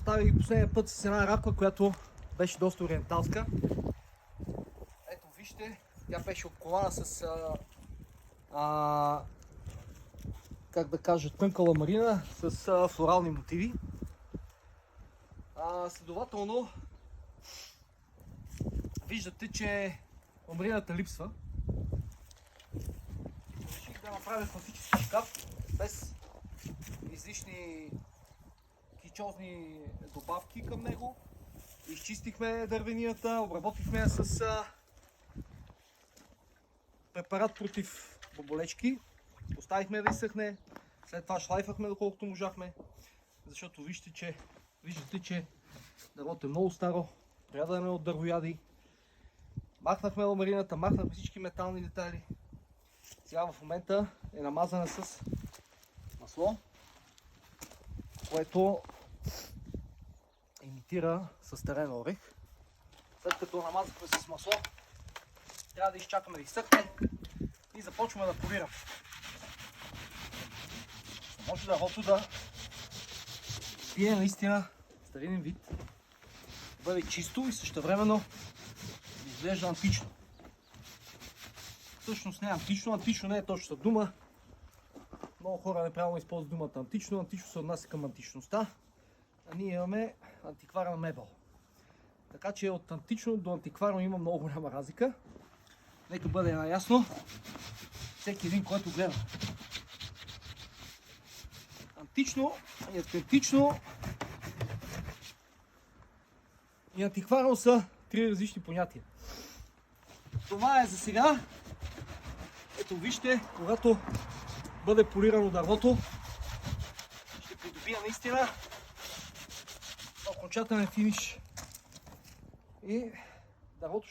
оставих последния път с една ракла, която беше доста ориенталска. Ето вижте, тя беше обкована с как да кажа, тънка ламарина с флорални мотиви. Следователно виждате, че ламарината липсва. Реших да направя класически шкаф без излишни кичозни добавки към него. Изчистихме дървенията, обработихме я с препарат против боболечки. Оставихме да изсъхне, след това шлайфахме доколкото можахме, защото виждате, че дървото е много старо, прядане от дървояди. Махнахме ламарината, махнахме всички метални детайли. Сега в момента е намазана с масло, което имитира състарен орех. След като намазахме с масло, трябва да изчакаме да изсъхне и започваме да полираме. Може дървото да пие наистина старинен вид, да бъде чисто и същевременно да изглежда антично. Всъщност не е антично, антично не е точната дума. Много хора неправилно използват думата антично. Антично се отнася към античността, а ние имаме антикварна мебел. Така че от антично до антикварно има много голяма разлика. Нека бъде наясно всеки един, който гледа. Антично и автентично и антикварно са три различни понятия. Това е за сега. Ето вижте, когато бъде полирано дървото, ще придобие наистина окончателен финиш. И дървото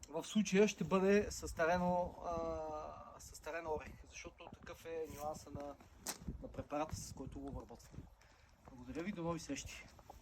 в случая ще бъде състарено орех, защото такъв е нюанса на препарата, с който го обработваме. Благодаря ви, до нови срещи!